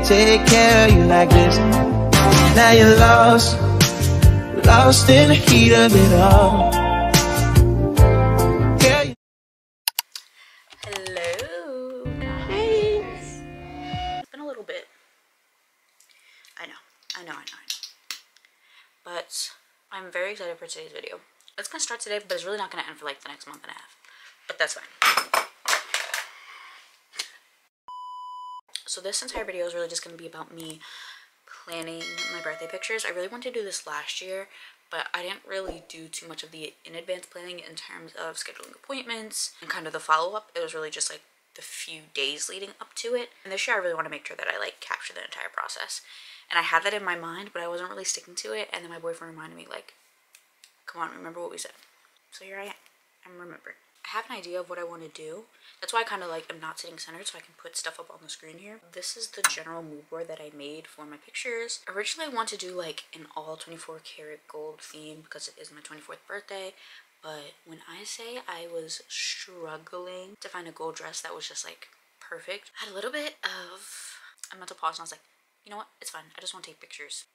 take care of you like this. Now you're lost in the heat of it all. Yeah. Hello, guys. It's been a little bit. I know. But I'm very excited for today's video. It's gonna start today, but it's really not gonna end for like the next month and a half. But that's fine. So this entire video is really just gonna be about me planning my birthday pictures. I really wanted to do this last year, but I didn't really do too much of the in advance planning in terms of scheduling appointments and kind of the follow-up. It was really just like the few days leading up to it. And this year I really want to make sure that I like capture the entire process. And I had that in my mind, but I wasn't really sticking to it. And then my boyfriend reminded me, like, come on, remember what we said. So here I am. I'm remembering. I have an idea of what I want to do. That's why I kind of like am not sitting centered, so I can put stuff up on the screen here. This is the general mood board that I made for my pictures. Originally I want to do like an all 24 karat gold theme because it is my 24th birthday. But when I say I was struggling to find a gold dress that was just like perfect, I had a little bit of a mental pause and I was like, you know what, it's fine. I just want to take pictures.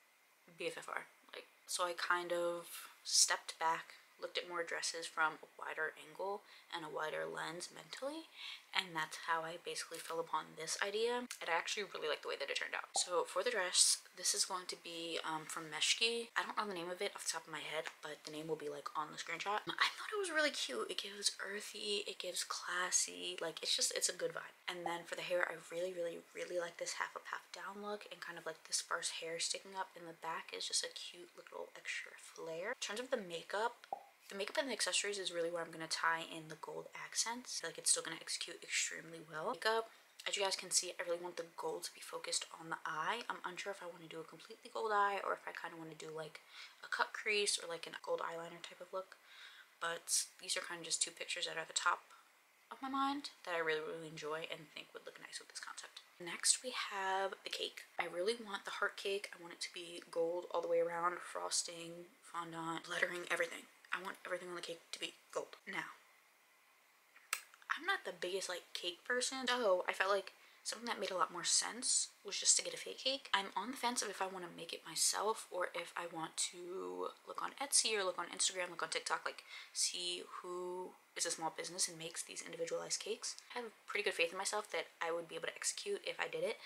BFFR. Like, so I kind of stepped back, looked at more dresses from a wider angle and a wider lens mentally, and that's how I basically fell upon this idea. And I actually really like the way that it turned out. So for the dress, this is going to be from Meshki. I don't know the name of it off the top of my head, but the name will be like on the screenshot. I thought it was really cute. It gives earthy, it gives classy, like it's a good vibe. And then for the hair, I really like this half up, half down look, and kind of like the sparse hair sticking up in the back is just a cute little extra flair. In terms of the makeup and the accessories is really where I'm going to tie in the gold accents. I feel like it's still going to execute extremely well. Makeup, as you guys can see, I really want the gold to be focused on the eye. I'm unsure if I want to do a completely gold eye or if I kind of want to do like a cut crease or like a gold eyeliner type of look. But these are kind of just two pictures that are at the top of my mind that I really enjoy and think would look nice with this concept. Next we have the cake. I really want the heart cake. I want it to be gold all the way around, frosting, fondant, lettering, everything. I want everything on the cake to be gold. Now, I'm not the biggest like cake person, so I felt like something that made a lot more sense was just to get a fake cake. I'm on the fence of if I want to make it myself or if I want to look on Etsy or look on Instagram, look on TikTok, like see who is a small business and makes these individualized cakes. I have pretty good faith in myself that I would be able to execute if I did it,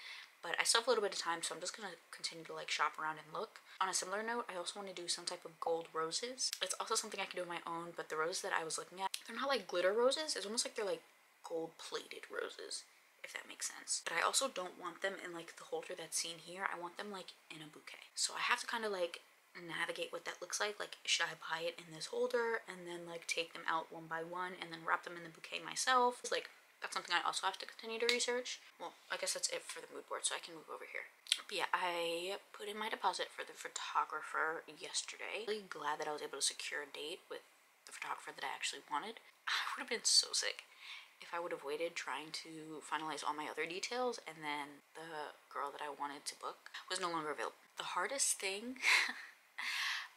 but I still have a little bit of time, so I'm just gonna continue to like shop around and look. On a similar note, I also want to do some type of gold roses. It's also something I can do on my own, but the roses that I was looking at, they're not like glitter roses. It's almost like they're like gold plated roses, if that makes sense. But I also don't want them in like the holder that's seen here. I want them like in a bouquet. So I have to kind of like navigate what that looks like. Like, should I buy it in this holder and then like take them out one by one and then wrap them in the bouquet myself? It's like, that's something I also have to continue to research. Well, I guess that's it for the mood board, so I can move over here. But yeah, I put in my deposit for the photographer yesterday. Really glad that I was able to secure a date with the photographer that I actually wanted. I would have been so sick if I would have waited trying to finalize all my other details and then the girl that I wanted to book was no longer available. The hardest thing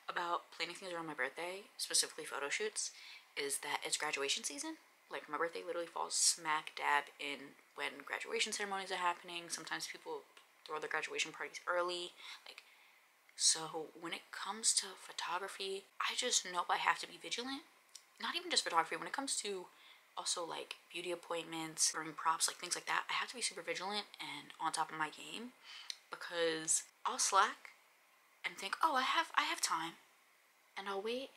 about planning things around my birthday, specifically photo shoots, is that it's graduation season. Like, my birthday literally falls smack dab in when graduation ceremonies are happening. Sometimes people throw their graduation parties early. Like, so when it comes to photography, I just know I have to be vigilant. Not even just photography, when it comes to also like beauty appointments, wearing props, like things like that, I have to be super vigilant and on top of my game, because I'll slack and think, oh, I have time, and I'll wait.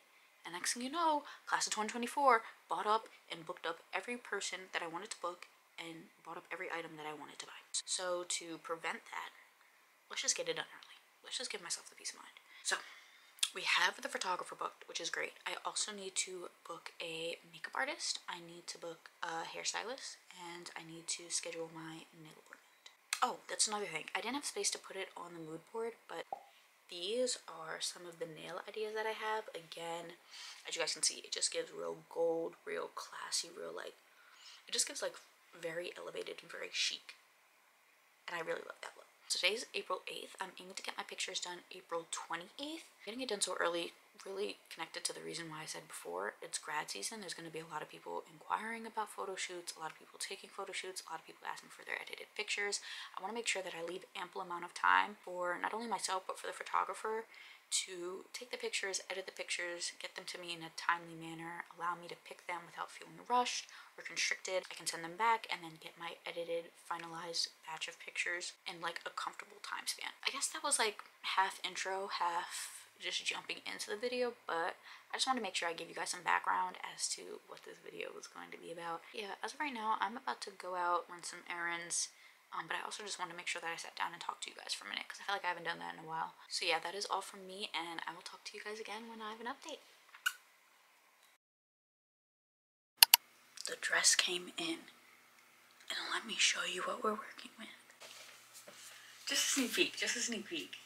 And next thing you know, class of 2024 bought up and booked up every person that I wanted to book and bought up every item that I wanted to buy. So to prevent that, let's just get it done early. Let's just give myself the peace of mind. So we have the photographer booked, which is great. I also need to book a makeup artist. I need to book a hairstylist, and I need to schedule my nail appointment. Oh, that's another thing. I didn't have space to put it on the mood board, but these are some of the nail ideas that I have. Again, as you guys can see, it just gives real gold, real classy, real like, it just gives like very elevated and very chic. And I really love that look. So today's April 8th. I'm aiming to get my pictures done April 28th. Getting it done so early really connected to the reason why I said before, it's grad season. There's going to be a lot of people inquiring about photo shoots, a lot of people taking photo shoots, a lot of people asking for their edited pictures. I want to make sure that I leave ample amount of time for not only myself but for the photographer to take the pictures, edit the pictures, get them to me in a timely manner, allow me to pick them without feeling rushed or constricted. I can send them back and then get my edited, finalized batch of pictures in like a comfortable time span. I guess that was like half intro, half just jumping into the video, but I just want to make sure I give you guys some background as to what this video was going to be about. Yeah, as of right now, I'm about to go out, run some errands. But I also just want to make sure that I sat down and talked to you guys for a minute because I feel like I haven't done that in a while. So yeah, that is all from me, and I will talk to you guys again when I have an update. The dress came in, and let me show you what we're working with. Just a sneak peek, just a sneak peek.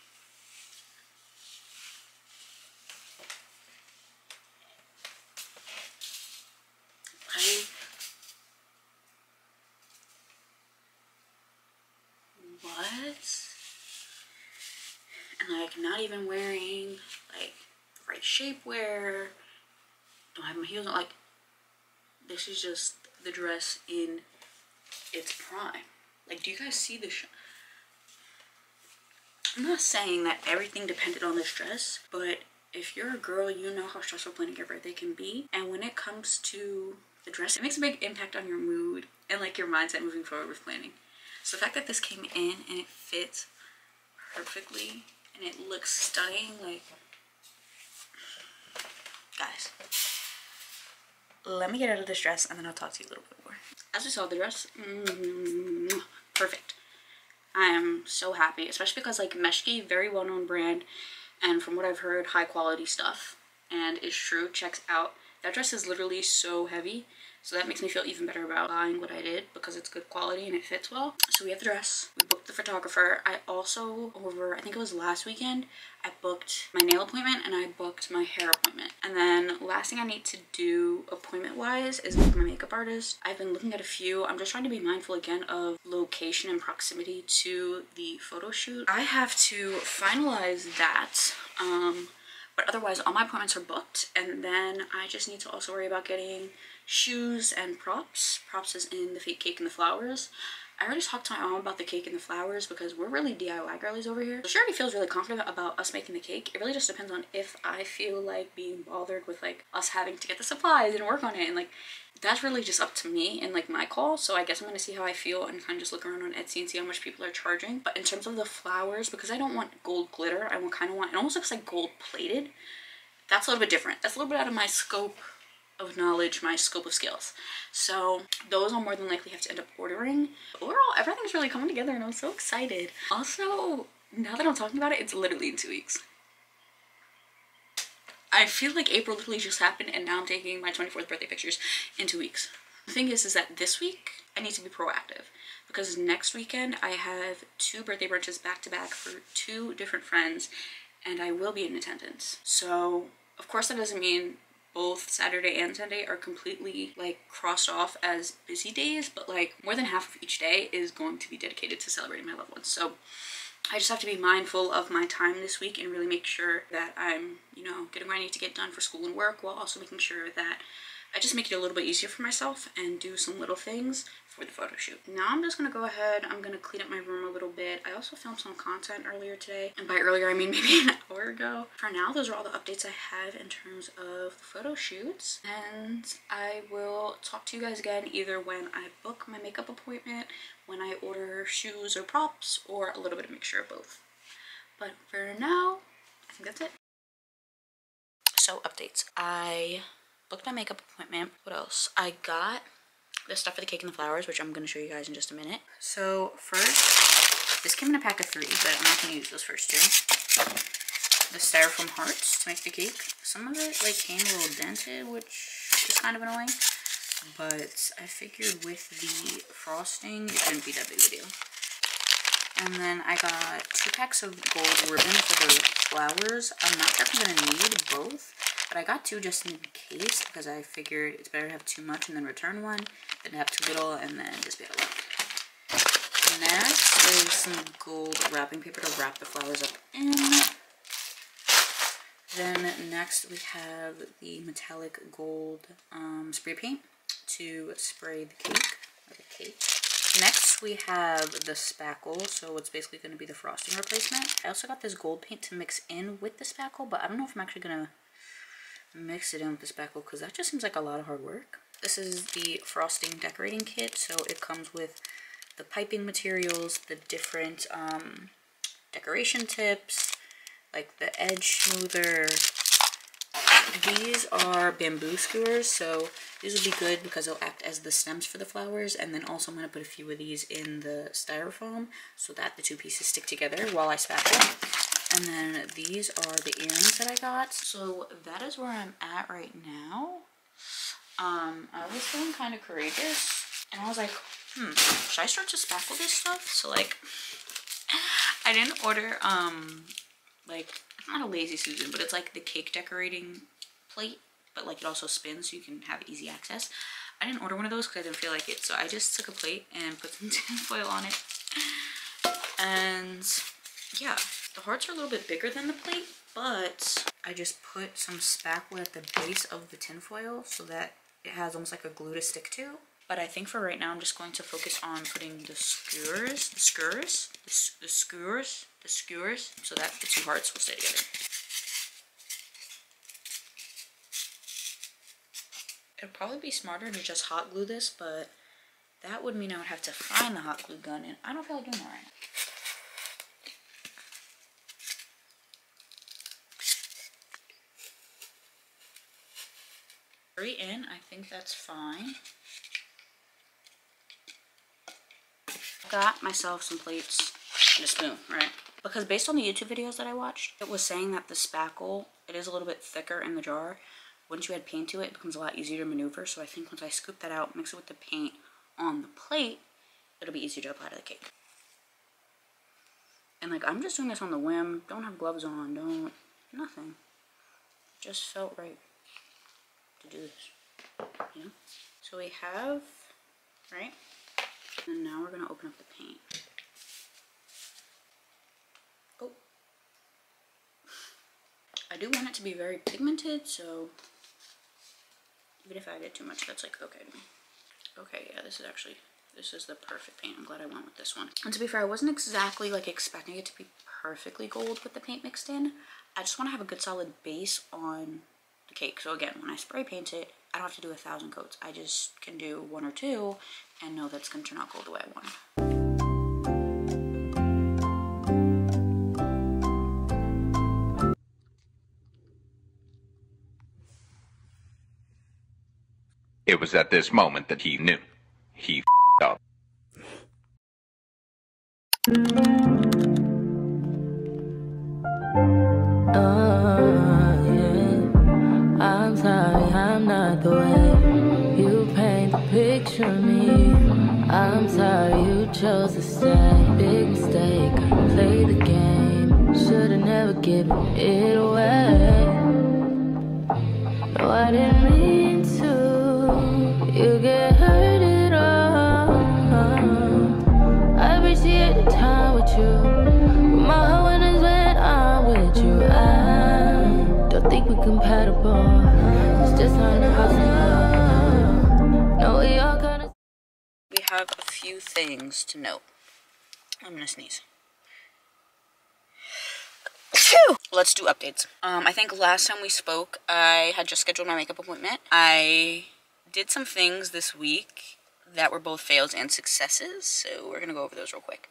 What? And like not even wearing like the right shapewear, don't have my heels on, like this is just the dress in its prime. Like, do you guys see the I'm not saying that everything depended on this dress, but if you're a girl, you know how stressful planning your birthday can be, and when it comes to the dress, it makes a big impact on your mood and like your mindset moving forward with planning. So the fact that this came in and it fits perfectly and it looks stunning, like, guys, let me get out of this dress and then I'll talk to you a little bit more. As we saw, the dress, perfect. I am so happy, especially because like Meshki, very well-known brand, and from what I've heard, high quality stuff, and is true, checks out. That dress is literally so heavy, so that makes me feel even better about buying what I did because it's good quality and it fits well. So we have the dress, we booked the photographer. I also, I think it was last weekend, I booked my nail appointment and I booked my hair appointment. And then last thing I need to do appointment wise is book my makeup artist. I've been looking at a few. I'm just trying to be mindful again of location and proximity to the photo shoot. I have to finalize that. But otherwise all my appointments are booked, and then I just need to also worry about getting shoes and props. Props is in the fake cake and the flowers. I already talked to my mom about the cake and the flowers because we're really DIY girlies over here. So she already feels really confident about us making the cake. It really just depends on if I feel like being bothered with like us having to get the supplies and work on it, and like that's really just up to me and like my call. So I guess I'm gonna see how I feel and kind of just look around on Etsy and see how much people are charging. But in terms of the flowers, because I don't want gold glitter, I kind of want, it almost looks like gold plated. That's a little bit different. That's a little bit out of my scope of knowledge, my scope of skills. So those I'll more than likely have to end up ordering. Overall, everything's really coming together and I'm so excited. Also, now that I'm talking about it, it's literally in 2 weeks. I feel like April literally just happened and now I'm taking my 24th birthday pictures in 2 weeks. The thing is that this week I need to be proactive because next weekend I have 2 birthday brunches back to back for 2 different friends and I will be in attendance. So of course that doesn't mean both Saturday and Sunday are completely like crossed off as busy days, but like more than half of each day is going to be dedicated to celebrating my loved ones. So I just have to be mindful of my time this week and really make sure that I'm, you know, getting what I need to get done for school and work, while also making sure that I just make it a little bit easier for myself and do some little things for the photo shoot. Now I'm just gonna go ahead, I'm gonna clean up my room a little bit. I also filmed some content earlier today, and by earlier I mean maybe an hour ago. For now, those are all the updates I have in terms of the photo shoots, and I will talk to you guys again either when I book my makeup appointment, when I order shoes or props, or a little bit of mixture of both. But for now, I think that's it. So updates. I booked my makeup appointment. What else? I got the stuff for the cake and the flowers, which I'm going to show you guys in just a minute. So first, this came in a pack of 3, but I'm not going to use those first 2. The styrofoam hearts to make the cake. Some of it like came a little dented, which is kind of annoying. But I figured with the frosting, it shouldn't be that big of a deal. And then I got 2 packs of gold ribbon for the flowers. I'm not sure if I'm going to need both, but I got 2 just in case because I figured it's better to have too much and then return one than to have too little and then just be out of luck. Next is some gold wrapping paper to wrap the flowers up in. Then next we have the metallic gold spray paint to spray the cake. Next we have the spackle, so it's basically going to be the frosting replacement. I also got this gold paint to mix in with the spackle, but I don't know if I'm actually going to mix it in with the spackle because that just seems like a lot of hard work. This is the frosting decorating kit, so it comes with the piping materials, the different decoration tips, like the edge smoother. These are bamboo skewers, so these will be good because they'll act as the stems for the flowers, and then also I'm going to put a few of these in the styrofoam so that the two pieces stick together while I spackle. And then these are the earrings that I got. So that is where I'm at right now. I was feeling kind of courageous, and I was like, should I start to spackle this stuff? So like, I didn't order, like, it's not a Lazy Susan, but it's like the cake decorating plate, but like it also spins so you can have easy access. I didn't order one of those because I didn't feel like it, so I just took a plate and put some tin foil on it. And yeah, the hearts are a little bit bigger than the plate, but I just put some spackle at the base of the tin foil so that it has almost like a glue to stick to. But I think for right now, I'm just going to focus on putting the skewers, so that the two hearts will stay together. It'd probably be smarter to just hot glue this, but that would mean I would have to find the hot glue gun, and I don't feel like doing that right now. In, I think that's fine. Got myself some plates and a spoon, right? Because based on the YouTube videos that I watched, it was saying that the spackle, it is a little bit thicker in the jar. Once you add paint to it, it becomes a lot easier to maneuver. So I think once I scoop that out, mix it with the paint on the plate, it'll be easier to apply to the cake. And like, I'm just doing this on the whim. Don't have gloves on, nothing. Just felt right to do this, you know? So we have, right? And now we're gonna open up the paint. Oh. I do want it to be very pigmented, so even if I did too much, that's like okay to me. Okay, yeah, this is the perfect paint. I'm glad I went with this one. And to be fair, I wasn't exactly like expecting it to be perfectly gold with the paint mixed in. I just want to have a good solid base on the cake. So again, when I spray paint it, I don't have to do 1,000 coats. I just can do 1 or 2 and know that's gonna turn out gold the way I want it. It was at this moment that he knew. He f***ed up. I'm sorry, I'm not the way you paint the picture of me. I'm sorry you chose to stay. Big mistake, play the game. Should've never given it away. No, I didn't mean to. You get hurt at all. I appreciate the time with you. My heart is when I'm with you. I don't think we're compatible. It's just not impossible. No, we all gonna. We have a few things to note. I'm gonna sneeze. Let's do updates. I think last time we spoke, I had just scheduled my makeup appointment. I did some things this week that were both fails and successes, so we're gonna go over those real quick.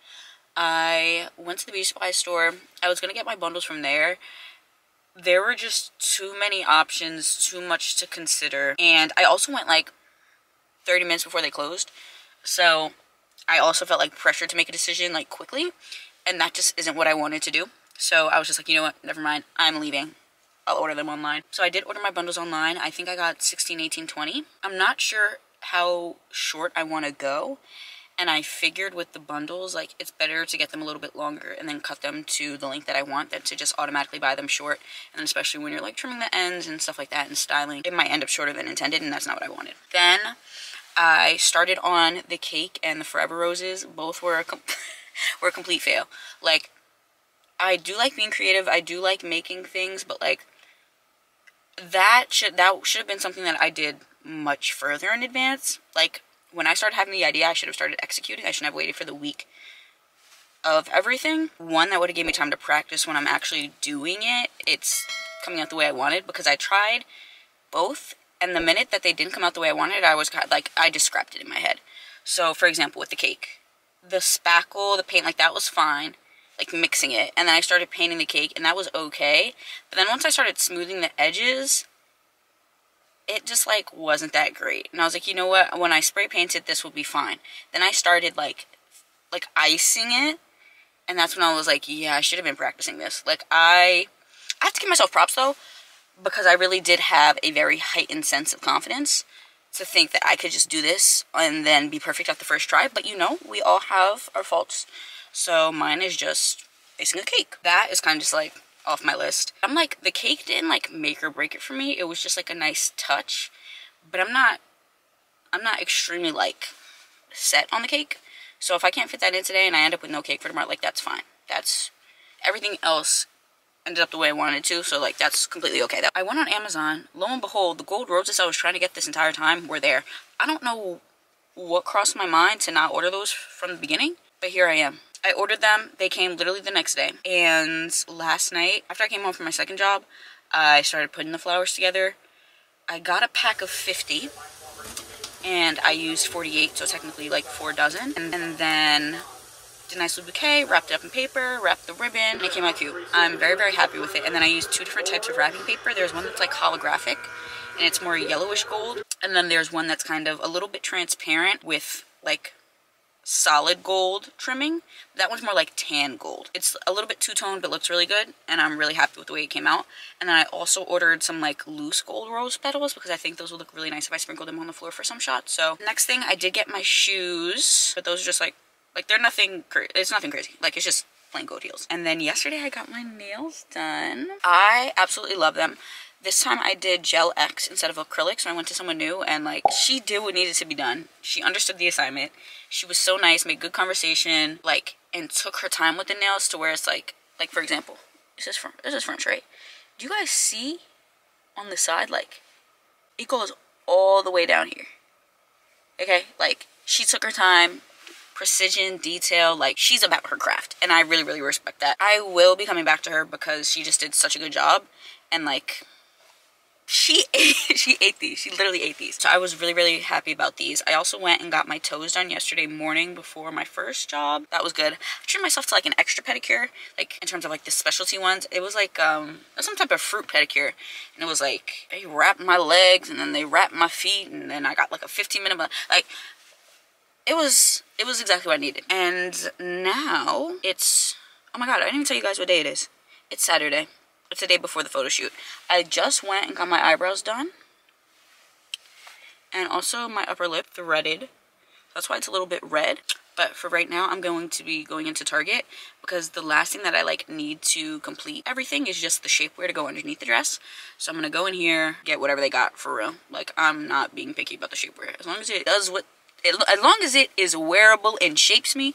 I went to the beauty supply store. I was gonna get my bundles from there. There were just too many options, too much to consider, and I also went like 30 minutes before they closed, so I also felt like pressured to make a decision like quickly, and that just isn't what I wanted to do. So I was just like, you know what, never mind, I'm leaving. I'll order them online. So I did order my bundles online. I think I got 16, 18, 20. I'm not sure how short I want to go, and I figured with the bundles, like, it's better to get them a little bit longer and then cut them to the length that I want than to just automatically buy them short. And then especially when you're like trimming the ends and stuff like that and styling, it might end up shorter than intended, and that's not what I wanted. Then I started on the cake and the Forever Roses. Both were a complete fail. Like, I do like being creative, I do like making things, but like, that should have been something that I did much further in advance. Like, when I started having the idea, I should have started executing. I shouldn't have waited for the week of everything. One, that would have gave me time to practice when I'm actually doing it. It's coming out the way I wanted, because I tried both, and the minute that they didn't come out the way I wanted, I was kind of like, I just scrapped it in my head. So, for example, with the cake, the spackle, the paint, like, that was fine, like, mixing it, and then I started painting the cake, and that was okay, but then once I started smoothing the edges, it just, like, wasn't that great, and I was like, you know what, when I spray painted, this will be fine. Then I started, like icing it, and that's when I was like, yeah, I should have been practicing this. Like, I have to give myself props, though, because I really did have a very heightened sense of confidence to think that I could just do this and then be perfect at the first try. But, you know, we all have our faults. So mine is just icing a cake. That is kind of just, like, off my list. I'm like, the cake didn't, like, make or break it for me. It was just, like, a nice touch. But I'm not extremely, like, set on the cake. So if I can't fit that in today and I end up with no cake for tomorrow, like, that's fine. That's, everything else ended up the way I wanted to, so, like, that's completely okay. I went on Amazon, lo and behold, the gold roses I was trying to get this entire time were there. I don't know what crossed my mind to not order those from the beginning, but here I am. I ordered them, they came literally the next day, and last night, after I came home from my second job, I started putting the flowers together. I got a pack of 50, and I used 48, so technically like 4 dozen. And then did a nice little bouquet, wrapped it up in paper, wrapped the ribbon, and it came out cute. I'm very, very happy with it. And then I used 2 different types of wrapping paper. There's one that's like holographic, and it's more yellowish gold. And then there's one that's kind of a little bit transparent with like solid gold trimming. That one's more like tan gold. It's a little bit two-toned, but looks really good, and I'm really happy with the way it came out. And then I also ordered some like loose gold rose petals, because I think those would look really nice if I sprinkled them on the floor for some shots. So next thing, I did get my shoes, but those are just like they're nothing, it's nothing crazy. Like, it's just plain gold heels. And then yesterday I got my nails done. I absolutely love them. This time I did Gel X instead of acrylic, so I went to someone new, and like, she did what needed to be done. She understood the assignment. She was so nice, made good conversation, like, and took her time with the nails to where it's like for example, this is French, right? Do you guys see on the side, like, it goes all the way down here. Okay, like, she took her time, precision, detail, like, she's about her craft, and I really, really respect that. I will be coming back to her because she just did such a good job, and like, she ate these. She literally ate these. So I was really, really happy about these. I also went and got my toes done yesterday morning before my first job. That was good. I treated myself to like an extra pedicure, like in terms of like the specialty ones. It was like some type of fruit pedicure, and it was like they wrapped my legs and then they wrapped my feet, and then I got like a 15-minute, like, it was exactly what I needed. And now it's, oh my god, I didn't even tell you guys what day it is. It's Saturday. It's the day before the photo shoot. I just went and got my eyebrows done. And also my upper lip threaded. That's why it's a little bit red. But for right now, I'm going to be going into Target, because the last thing that I like need to complete everything is just the shapewear to go underneath the dress. So I'm gonna go in here, get whatever they got for real. Like, I'm not being picky about the shapewear. As long as it does what, as long as it is wearable and shapes me,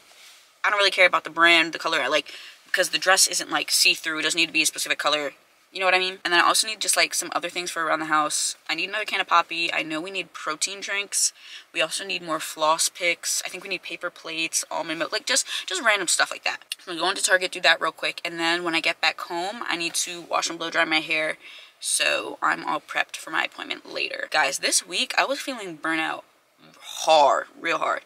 I don't really care about the brand, the color I like. Because the dress isn't like see-through, it doesn't need to be a specific color, you know what I mean? And then I also need just like some other things for around the house. I need another can of Poppy. I know we need protein drinks. We also need more floss picks. I think we need paper plates, almond milk, like just random stuff like that. I'm gonna go into Target, do that real quick, and then when I get back home, I need to wash and blow dry my hair, so I'm all prepped for my appointment later. Guys, this week I was feeling burnout hard, real hard.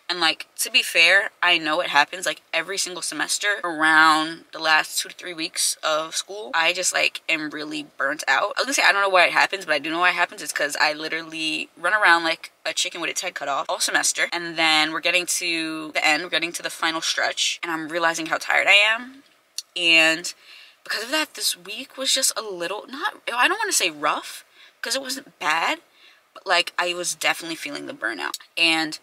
And like, to be fair, I know it happens like every single semester around the last 2 to 3 weeks of school. I just like am really burnt out. I was gonna say I don't know why it happens, but I do know why it happens. It's because I literally run around like a chicken with its head cut off all semester. And then we're getting to the end, we're getting to the final stretch, and I'm realizing how tired I am. And because of that, this week was just a little, I don't want to say rough, because it wasn't bad, but like I was definitely feeling the burnout. And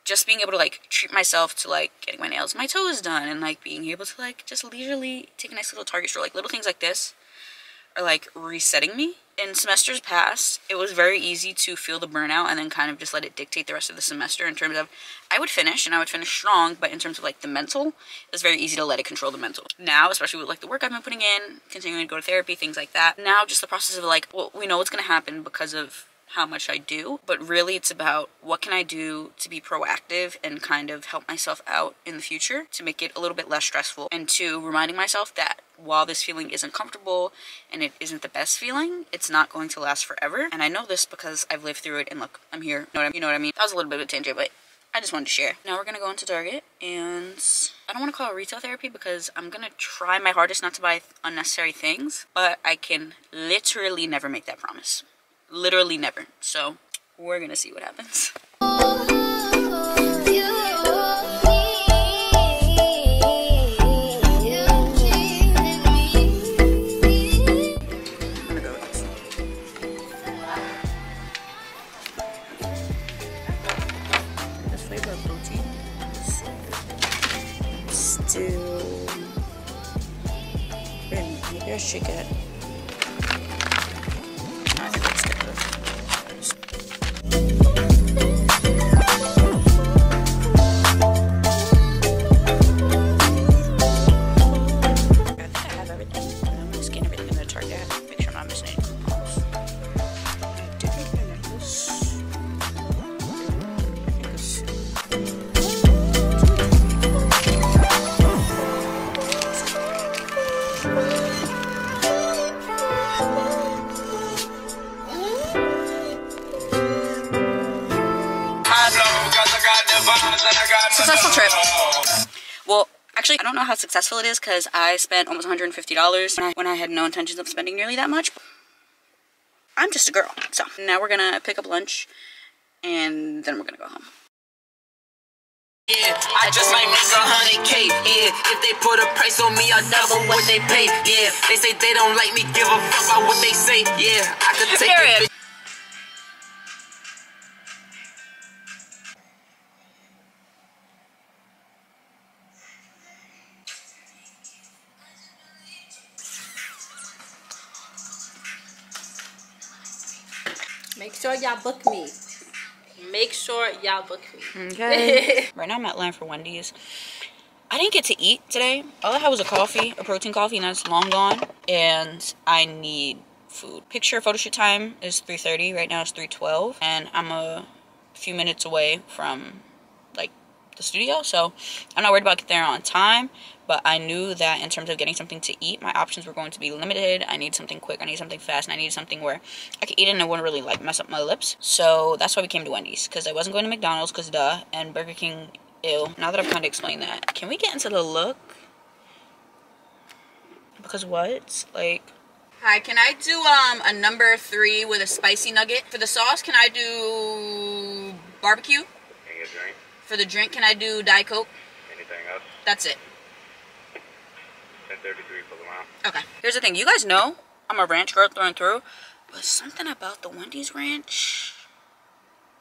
just being able to like treat myself to like getting my nails and my toes done, and like being able to like just leisurely take a nice little Target stroll, like little things like this are like resetting me. In semesters past, it was very easy to feel the burnout and then kind of just let it dictate the rest of the semester in terms of I would finish and I would finish strong, but in terms of like the mental, it was very easy to let it control the mental. Now, especially with like the work I've been putting in, continuing to go to therapy, things like that, now just the process of like, well, we know what's going to happen because of how much I do, but really it's about what can I do to be proactive and kind of help myself out in the future to make it a little bit less stressful, and to reminding myself that while this feeling isn't comfortable and it isn't the best feeling, it's not going to last forever. And I know this because I've lived through it, and look, I'm here. You know what I mean? That was a little bit of a tangent, but I just wanted to share. Now we're gonna go into Target, and I don't want to call it retail therapy because I'm gonna try my hardest not to buy unnecessary things, but I can literally never make that promise. Literally never. So we're gonna see what happens. Maybe I should get. I think let's get this. I think I have everything. And I'm gonna scan everything in the Target. Make sure I'm not missing any coupons. I did make my necklace. Successful trip. Well, actually, I don't know how successful it is because I spent almost $150 when I had no intentions of spending nearly that much. I'm just a girl. So now we're gonna pick up lunch and then we're gonna go home. Yeah, I just might make 100K. Yeah, if they put a price on me, I'll double what they pay. Yeah, they say they don't like me, give a fuck about what they say. Yeah, I could take it. Make sure y'all book me. Make sure y'all book me. Okay. Right now I'm at line for Wendy's. I didn't get to eat today. All I had was a coffee, a protein coffee, and that's long gone. And I need food. Picture photo shoot time is 3:30. Right now it's 3:12. And I'm a few minutes away from like the studio. So I'm not worried about getting there on time. But I knew that in terms of getting something to eat, my options were going to be limited. I need something quick, I need something fast, and I needed something where I could eat it and it wouldn't really like mess up my lips. So that's why we came to Wendy's, because I wasn't going to McDonald's, because duh, and Burger King, ew. Now that I've kind of explained that, can we get into the look? Because what? Like, hi, can I do a number 3 with a spicy nugget? For the sauce, can I do barbecue? Can you get a drink? For the drink, can I do Diet Coke? Anything else? That's it. 10:33 for the amount. Okay. Here's the thing. You guys know I'm a ranch girl through and through, but something about the Wendy's ranch,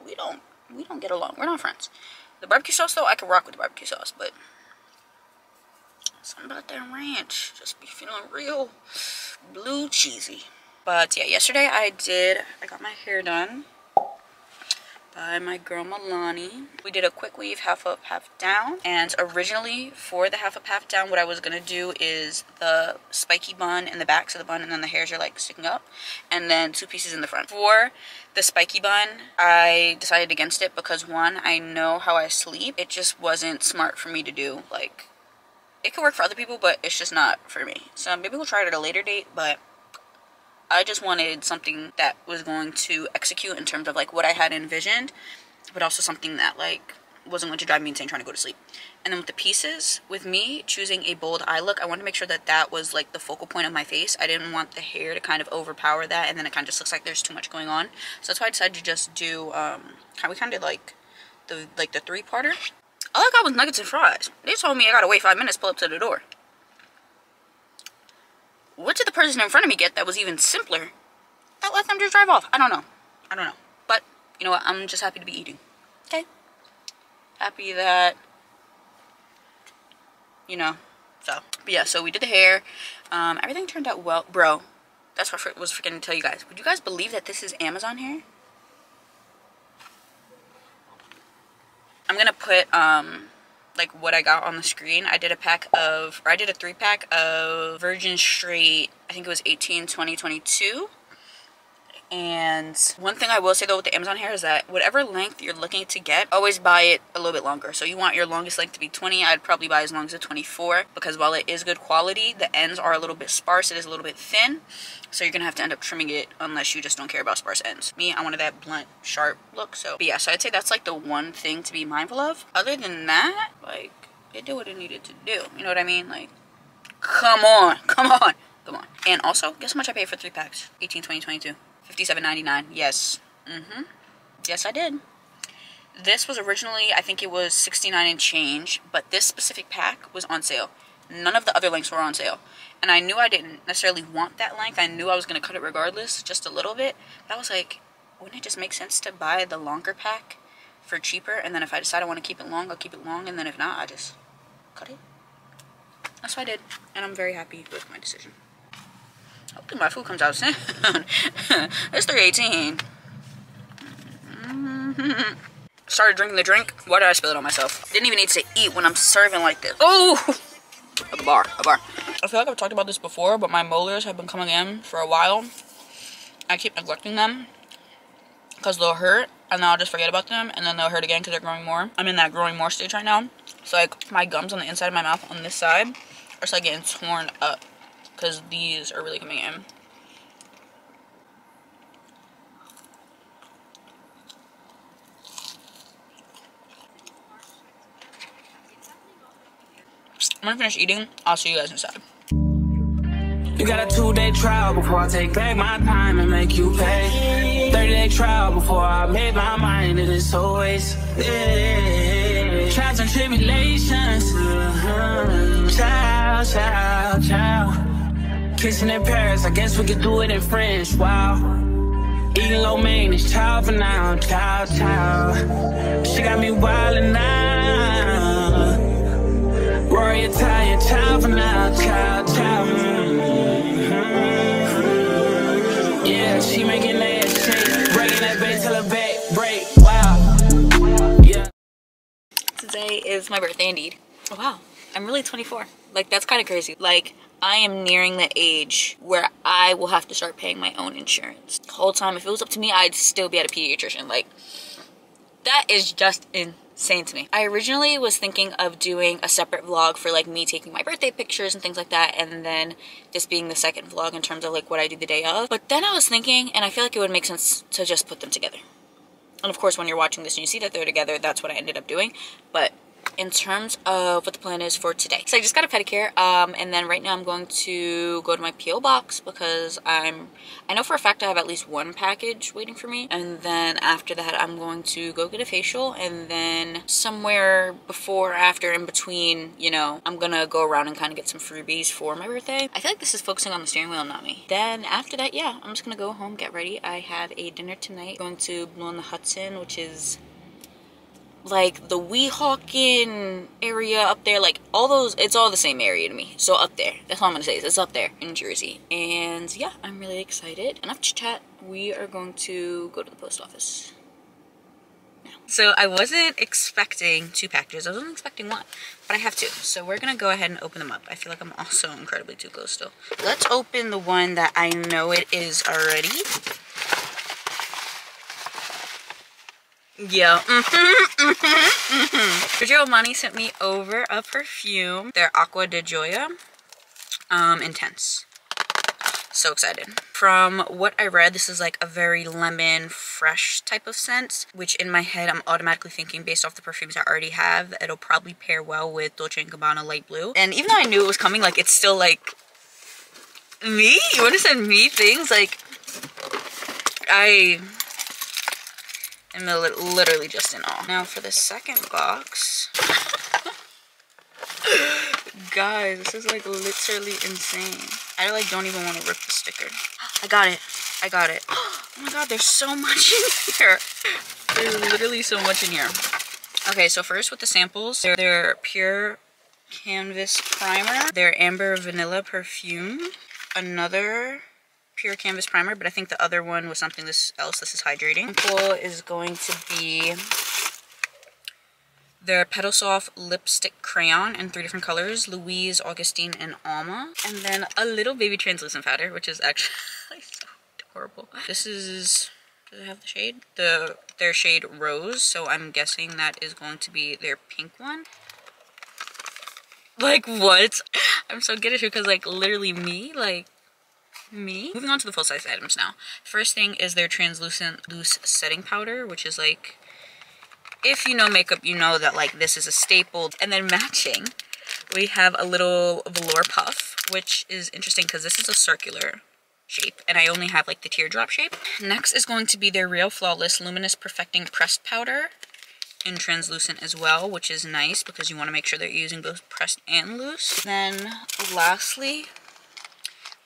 we don't get along. We're not friends. The barbecue sauce though, I can rock with the barbecue sauce, but something about that ranch just be feeling real blue cheesy. But yeah, yesterday I got my hair done by my girl Milani. We did a quick weave, half up, half down. And originally for the half up, half down, what I was gonna do is the spiky bun in the back, so the bun and then the hairs are like sticking up, and then 2 pieces in the front. For the spiky bun, I decided against it because one, I know how I sleep. It just wasn't smart for me to do. Like, it could work for other people, but it's just not for me. So maybe we'll try it at a later date, but I just wanted something that was going to execute in terms of like what I had envisioned, but also something that like wasn't going to drive me insane trying to go to sleep. And then with the pieces, with me choosing a bold eye look, I wanted to make sure that that was like the focal point of my face. I didn't want the hair to kind of overpower that, and then it kind of just looks like there's too much going on. So that's why I decided to just do how we kind of like the 3-parter. All I got was nuggets and fries. They told me I gotta wait 5 minutes, pull up to the door. What did the person in front of me get that was even simpler? That let them just drive off. I don't know. But, you know what? I'm just happy to be eating. Okay? Happy that, you know, so. But yeah, so we did the hair. Everything turned out well. Bro, That's what I was forgetting to tell you guys. Would you guys believe that this is Amazon hair? I'm gonna put like what I got on the screen. I did a 3-pack of Virgin Straight, I think it was 18, 20, 22. And one thing I will say though with the Amazon hair is that whatever length you're looking to get, always buy it a little bit longer. So you want your longest length to be 20, I'd probably buy as long as a 24, because while it is good quality, the ends are a little bit sparse, it is a little bit thin. So you're gonna have to end up trimming it unless you just don't care about sparse ends. Me, I wanted that blunt, sharp look. So, but yeah, so I'd say that's like the one thing to be mindful of. Other than that, like, it did what it needed to do. You know what I mean? Like, come on, come on, come on. And also, guess how much I paid for 3 packs? 18, 20, 22. $57.99. Yes. Yes, I did. This was originally, I think it was $69 and change, but this specific pack was on sale. None of the other lengths were on sale. And I knew I didn't necessarily want that length. I knew I was going to cut it regardless, just a little bit. But I was like, wouldn't it just make sense to buy the longer pack for cheaper? And then if I decide I want to keep it long, I'll keep it long. And then if not, I just cut it. That's what I did. And I'm very happy with my decision. Hopefully my food comes out soon. It's 3:18. Started drinking the drink. Why did I spill it on myself? Didn't even need to eat when I'm serving like this. Oh! A bar. I feel like I've talked about this before, but my molars have been coming in for a while. I keep neglecting them because they'll hurt, and then I'll just forget about them, and then they'll hurt again because they're growing more. I'm in that growing more stage right now. So like my gums on the inside of my mouth on this side are just like getting torn up because these are really coming in. I'm gonna finish eating. I'll see you guys inside. You got a 2-day trial before I take back my time and make you pay. 30-day trial before I made my mind. It is always trials and tribulations. Child, child, child. Kissing in Paris, I guess we could do it in French. Wow. Eating lo mein is child for now. Child, child. She got me wildin' now. Rory Italian, child for now. Child, child. Yeah, she making that shake. Breaking that bass till her back break. Wow. Yeah. Today is my birthday indeed. Oh, wow. I'm really 24. Like, that's kind of crazy. Like, I am nearing the age where I will have to start paying my own insurance. The whole time, if it was up to me, I'd still be at a pediatrician. Like, that is just insane to me. I originally was thinking of doing a separate vlog for like me taking my birthday pictures and things like that, and then this being the second vlog in terms of like what I do the day of. But then I was thinking, and I feel like it would make sense to just put them together. And of course, when you're watching this and you see that they're together, that's what I ended up doing. But in terms of what the plan is for today, so I just got a pedicure, and then right now I'm going to go to my P.O. box because I know for a fact I have at least one package waiting for me, and then after that I'm going to go get a facial, and then somewhere before or after in between, you know, I'm gonna go around and kind of get some freebies for my birthday. I feel like this is focusing on the steering wheel, not me. Then after that, yeah, I'm just gonna go home, get ready. I have a dinner tonight, going to Blue on the Hudson, which is like the Weehawken area up there, like all those, it's all the same area to me. So up there, that's all I'm gonna say, is it's up there in Jersey. And yeah, I'm really excited. Enough chit chat, we are going to go to the post office now. So I wasn't expecting 2 packages, I wasn't expecting 1, but I have 2. So we're gonna go ahead and open them up. I feel like I'm also incredibly too close still. Let's open the one that I know it is already. Yeah. Giorgio Armani sent me over a perfume. They're Acqua di Gioia. Intense. So excited. From what I read, this is like a very lemon, fresh type of scent, which in my head, I'm automatically thinking based off the perfumes I already have, it'll probably pair well with Dolce & Gabbana Light Blue. And even though I knew it was coming, like, it's still like, me? You want to send me things? Like, I'm literally just in awe. Now for the second box. Guys, this is like literally insane. I like don't even want to rip the sticker. I got it. I got it. Oh my god, there's so much in here. There's literally so much in here. Okay, so first with the samples, they're pure canvas primer. They're amber vanilla perfume. Another pure canvas primer, but I think the other one was something else. This is hydrating. Sample is going to be their Petal Soft Lipstick Crayon in 3 different colors, Louise, Augustine, and Alma. And then a little baby translucent powder, which is actually so adorable. This is, does it have the shade? Their shade Rose, so I'm guessing that is going to be their pink one. Like, what? I'm so good at it because, like, literally me. Moving on to the full-size items now. First thing is their translucent loose setting powder, which is like, if you know makeup, you know that like this is a staple. And then matching, we have a little velour puff, which is interesting because this is a circular shape and I only have like the teardrop shape. Next is going to be their Real Flawless Luminous Perfecting Pressed Powder in translucent as well, which is nice because you want to make sure that you're using both pressed and loose. Then lastly,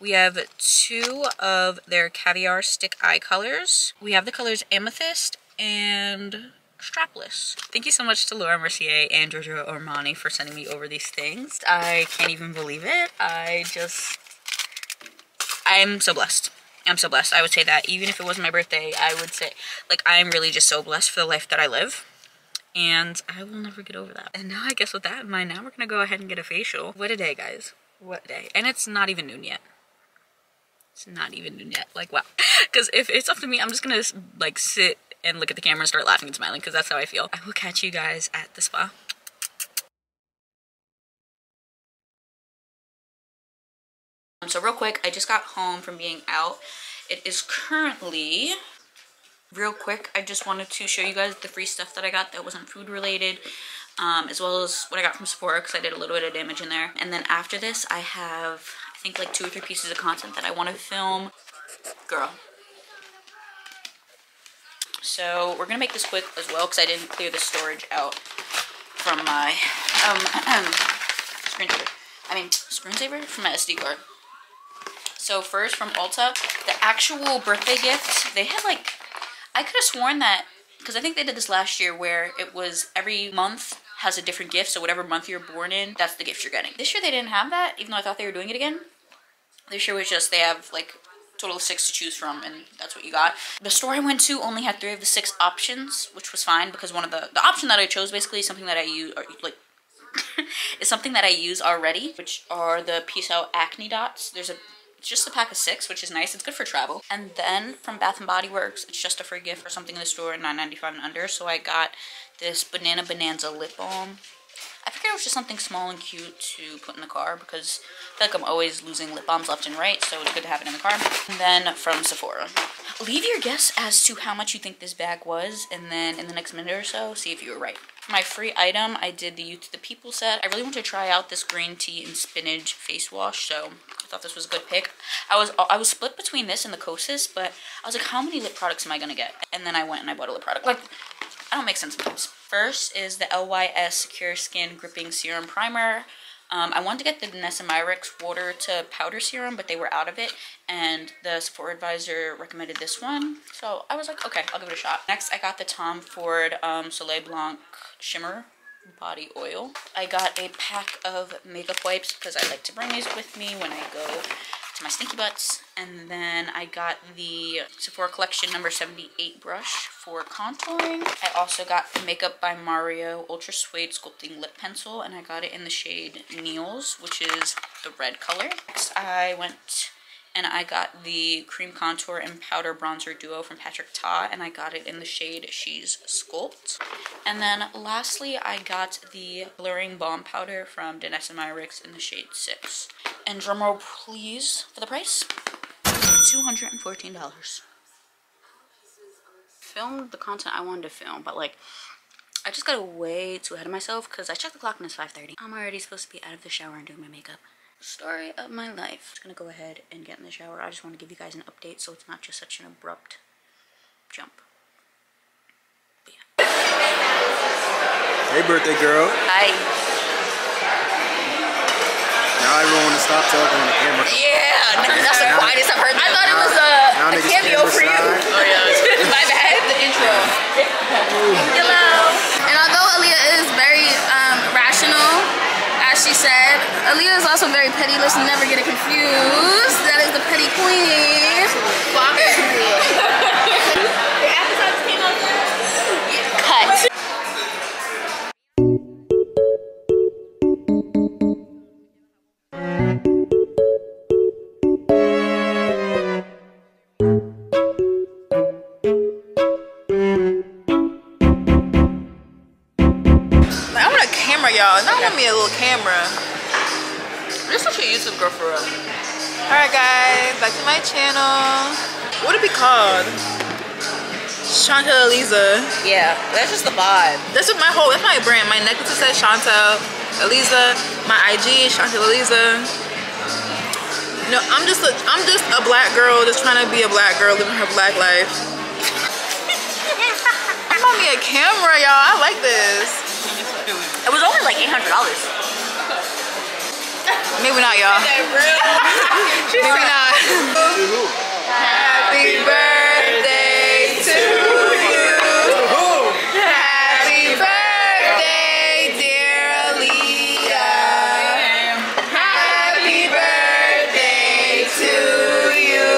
we have 2 of their Caviar Stick Eye colors. We have the colors Amethyst and Strapless. Thank you so much to Laura Mercier and Giorgio Armani for sending me over these things. I can't even believe it. I'm so blessed. I'm so blessed. I would say that even if it wasn't my birthday, I would say, like, I'm really just so blessed for the life that I live. And I will never get over that. And now I guess with that in mind, now we're gonna go ahead and get a facial. What a day, guys. What a day. And it's not even noon yet. It's not even noon yet. Like, wow. Because if it's up to me, I'm just gonna like sit and look at the camera and start laughing and smiling because that's how I feel. I will catch you guys at the spa. So real quick, I just got home from being out. It is currently, real quick, I just wanted to show you guys the free stuff that I got that wasn't food related, as well as what I got from Sephora because I did a little bit of damage in there. And then after this, I have, I think, like 2 or 3 pieces of content that I want to film. Girl. So we're gonna make this quick as well because I didn't clear the storage out from my screensaver from my SD card. So first from Ulta, the actual birthday gift, they had like, I could have sworn that, because I think they did this last year where it was every month has a different gift, so whatever month you're born in, that's the gift you're getting. This year they didn't have that, even though I thought they were doing it again. This year was just, they have like total of 6 to choose from, and that's what you got. The store I went to only had 3 of the 6 options, which was fine because one of the option that I chose basically is something that I use, or like, is something that I use already, which are the Peace Out Acne Dots. It's just a pack of 6, which is nice. It's good for travel. And then from Bath & Body Works, it's just a free gift for something in the store, $9.95 and under. So I got this Banana Bonanza lip balm. I figured it was just something small and cute to put in the car because I feel like I'm always losing lip balms left and right, so it's good to have it in the car. And then from Sephora. Leave your guess as to how much you think this bag was, and then in the next minute or so, see if you were right. For my free item, I did the Youth to the People set. I really want to try out this green tea and spinach face wash, so I thought this was a good pick. I was split between this and the Kosas, but I was like, how many lip products am I gonna get? And then I went and I bought a lip product. Like, I don't make sense sometimes. First is the LYS Secure Skin Gripping Serum Primer. I wanted to get the Danessa Myricks Water to Powder Serum, but they were out of it, and the Sephora advisor recommended this one, so I was like, okay, I'll give it a shot. Next, I got the Tom Ford Soleil Blanc Shimmer Body Oil. I got a pack of makeup wipes because I like to bring these with me when I go to my stinky butts. And then I got the Sephora Collection number 78 brush for contouring. I also got the Makeup by Mario Ultra Suede Sculpting Lip Pencil, and I got it in the shade Neils, which is the red color. Next, I went and I got the Cream Contour and Powder Bronzer Duo from Patrick Ta, and I got it in the shade She's Sculpt. And then lastly, I got the Blurring Balm Powder from Danessa Myricks in the shade 6. And drumroll please for the price, $214. Filmed the content I wanted to film, but like, I just got way too ahead of myself because I checked the clock and it's 5:30. I'm already supposed to be out of the shower and doing my makeup. Story of my life. I'm just gonna go ahead and get in the shower. I just want to give you guys an update so it's not just such an abrupt jump. But yeah. Hey, birthday girl. Hi. Now everyone want to stop talking on the camera. Yeah, that's the quietest I've heard. I thought it was a cameo for you. Oh yeah. My bad. The intro. Hello. And although Aaliyah is very rational, as she said. Aaliyah is also very petty. Let's never get it confused. That is the petty queen. The appetizers came out first. Cut. I want a camera, y'all. Not want me a little camera. You're such a YouTube girl for real. Alright guys, back to my channel. What would it be called? Chantel Eliza. Yeah, that's just the vibe. That's what that's my brand. My necklace says Chantel Eliza. My IG is Chantel Eliza. No, I'm just a black girl just trying to be a black girl living her black life. I want me a camera, y'all. I like this. It was only like $800. Maybe not, y'all. Maybe not. Happy birthday to you. Happy birthday, dear Aaliyah. Happy birthday to you.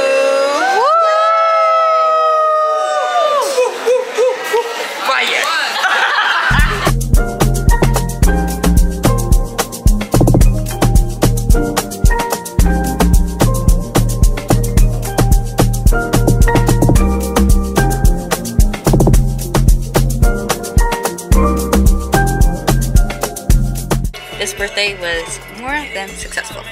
Fire. This birthday was more than successful.